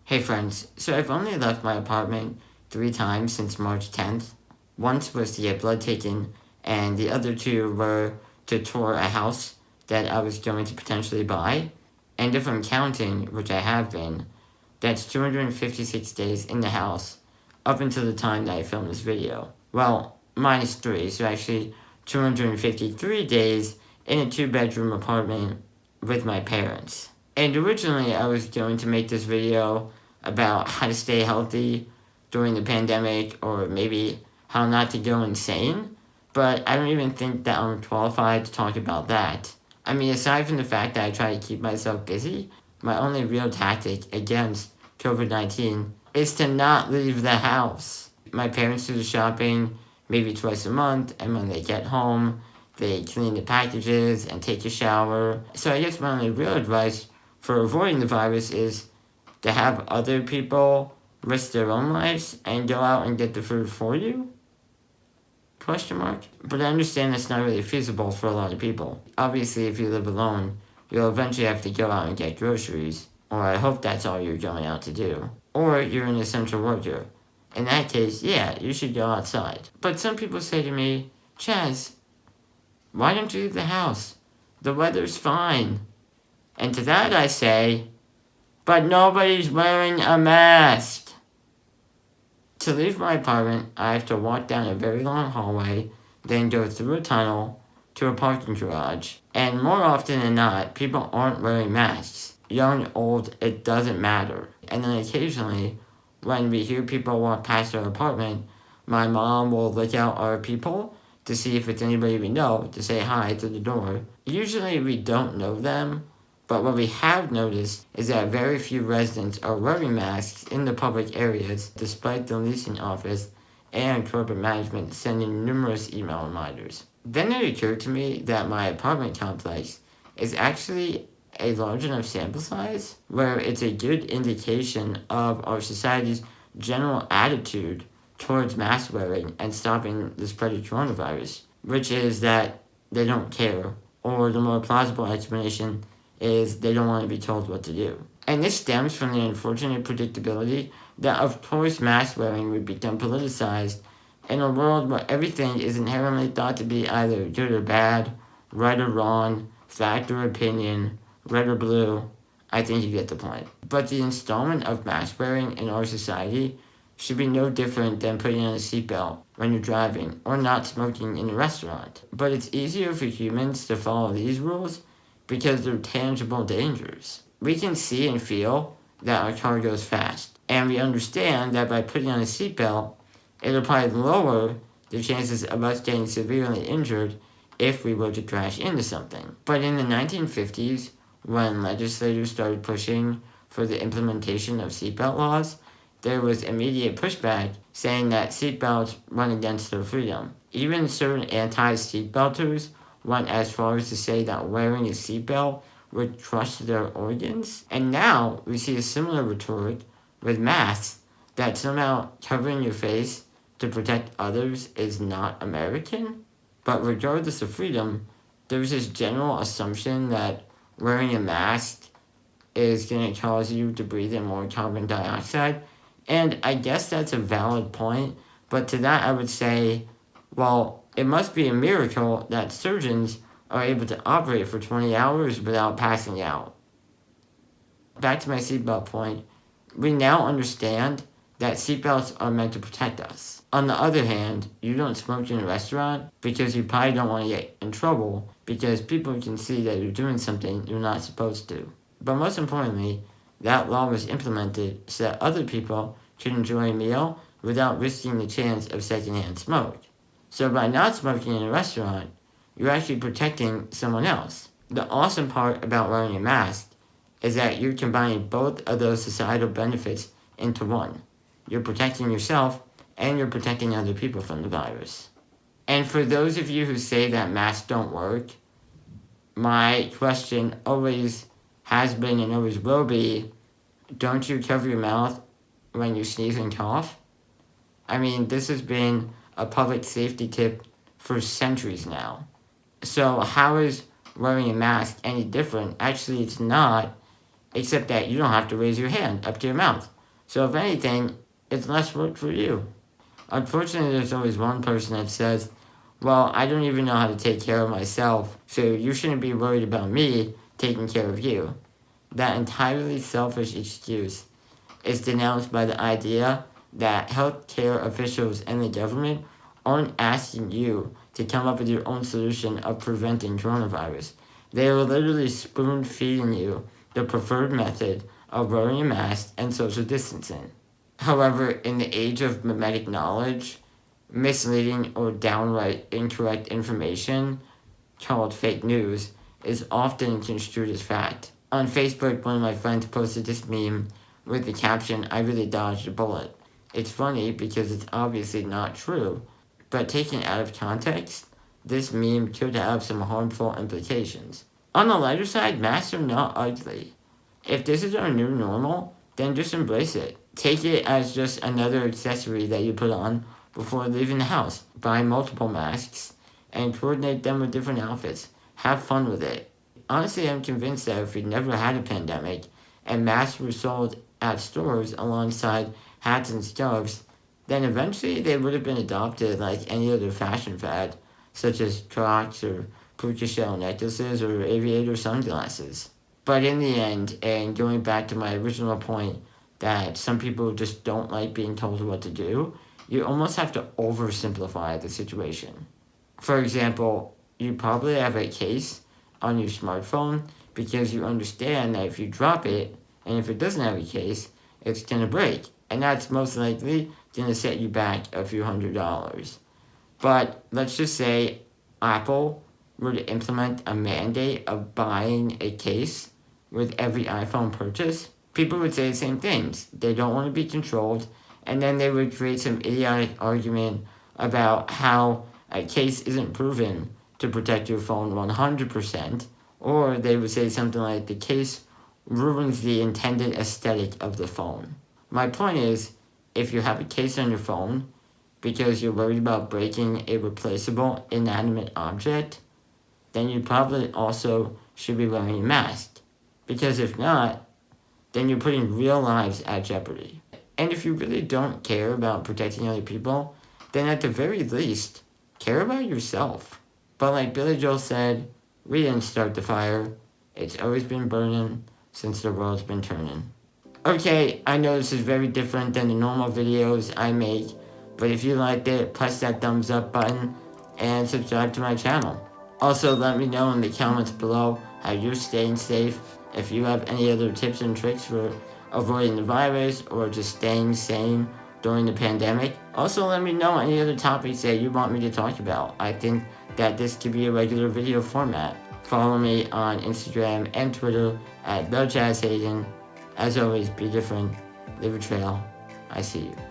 Hey friends, so I've only left my apartment 3 times since March 10th. Once was to get blood taken, and the other two were to tour a house that I was going to potentially buy. And if I'm counting, which I have been, that's 256 days in the house up until the time that I filmed this video. Well, minus 3, so actually 253 days in a 2-bedroom apartment with my parents. And originally I was going to make this video about how to stay healthy during the pandemic, or maybe how not to go insane, but I don't even think that I'm qualified to talk about that. I mean, aside from the fact that I try to keep myself busy, my only real tactic against COVID-19 is to not leave the house. My parents do the shopping maybe twice a month, and when they get home, they clean the packages and take a shower. So I guess my only real advice for avoiding the virus is to have other people risk their own lives and go out and get the food for you? Question mark? But I understand that's not really feasible for a lot of people. Obviously, if you live alone, you'll eventually have to go out and get groceries, or I hope that's all you're going out to do. Or you're an essential worker. In that case, yeah, you should go outside. But some people say to me, Chaz, why don't you leave the house? The weather's fine. And to that I say, but nobody's wearing a mask. To leave my apartment, I have to walk down a very long hallway, then go through a tunnel to a parking garage. And more often than not, people aren't wearing masks. Young, old, it doesn't matter. And then occasionally, when we hear people walk past our apartment, my mom will look out our people to see if it's anybody we know to say hi to the door. Usually we don't know them, but what we have noticed is that very few residents are wearing masks in the public areas, despite the leasing office and corporate management sending numerous email reminders. Then it occurred to me that my apartment complex is actually a large enough sample size where it's a good indication of our society's general attitude towards mask wearing and stopping the spread of coronavirus, which is that they don't care, or the more plausible explanation is they don't want to be told what to do. And this stems from the unfortunate predictability that of course mask wearing would become politicized in a world where everything is inherently thought to be either good or bad, right or wrong, fact or opinion, red or blue. I think you get the point. But the installment of mask wearing in our society should be no different than putting on a seatbelt when you're driving or not smoking in a restaurant. But it's easier for humans to follow these rules because they're tangible dangers. We can see and feel that our car goes fast, and we understand that by putting on a seatbelt, it'll probably lower the chances of us getting severely injured if we were to crash into something. But in the 1950s, when legislators started pushing for the implementation of seatbelt laws, there was immediate pushback saying that seatbelts run against their freedom. Even certain anti-seatbelters went as far as to say that wearing a seatbelt would crush their organs. And now we see a similar rhetoric with masks, that somehow covering your face to protect others is not American. But regardless of freedom, there's this general assumption that wearing a mask is going to cause you to breathe in more carbon dioxide. And I guess that's a valid point, but to that I would say, well, it must be a miracle that surgeons are able to operate for 20 hours without passing out. Back to my seatbelt point, we now understand that seatbelts are meant to protect us. On the other hand, you don't smoke in a restaurant because you probably don't want to get in trouble because people can see that you're doing something you're not supposed to. But most importantly, that law was implemented so that other people could enjoy a meal without risking the chance of secondhand smoke. So by not smoking in a restaurant, you're actually protecting someone else. The awesome part about wearing a mask is that you're combining both of those societal benefits into one. You're protecting yourself and you're protecting other people from the virus. And for those of you who say that masks don't work, my question always has been and always will be, don't you cover your mouth when you sneeze and cough? I mean, this has been a public safety tip for centuries now. So how is wearing a mask any different? Actually, it's not, except that you don't have to raise your hand up to your mouth So if anything, it's less work for you. Unfortunately, there's always one person that says, well, I don't even know how to take care of myself, so you shouldn't be worried about me taking care of you. That entirely selfish excuse is denounced by the idea that healthcare officials and the government aren't asking you to come up with your own solution of preventing coronavirus. They are literally spoon feeding you the preferred method of wearing a mask and social distancing. However, in the age of mimetic knowledge, misleading or downright incorrect information, called fake news, is often construed as fact. On Facebook, one of my friends posted this meme with the caption, "I really dodged a bullet." It's funny because it's obviously not true, but taken out of context, this meme could have some harmful implications. On the lighter side, masks are not ugly. If this is our new normal, then just embrace it. Take it as just another accessory that you put on before leaving the house. Buy multiple masks and coordinate them with different outfits. Have fun with it. Honestly, I'm convinced that if we never had a pandemic and masks were sold at stores alongside hats and scarves, then eventually they would have been adopted like any other fashion fad, such as Crocs or puka shell necklaces or aviator sunglasses. But in the end, and going back to my original point that some people just don't like being told what to do, you almost have to oversimplify the situation. For example, you probably have a case on your smartphone because you understand that if you drop it, and if it doesn't have a case, it's going to break. And that's most likely going to set you back a few $100s. But let's just say Apple were to implement a mandate of buying a case with every iPhone purchase, people would say the same things. They don't want to be controlled, and then they would create some idiotic argument about how a case isn't proven to protect your phone 100%, or they would say something like the case ruins the intended aesthetic of the phone. My point is, if you have a case on your phone because you're worried about breaking a replaceable inanimate object, then you probably also should be wearing a mask. Because if not, then you're putting real lives at jeopardy. And if you really don't care about protecting other people, then at the very least, care about yourself. But like Billy Joel said, we didn't start the fire. It's always been burning since the world's been turning. Okay, I know this is very different than the normal videos I make, but if you liked it, press that thumbs up button and subscribe to my channel. Also, let me know in the comments below how you're staying safe. If you have any other tips and tricks for avoiding the virus or just staying sane during the pandemic. Also, let me know any other topics that you want me to talk about. I think that this could be a regular video format. Follow me on Instagram and Twitter at TheJazzHayden. As always, be different, leave a trail. I see you.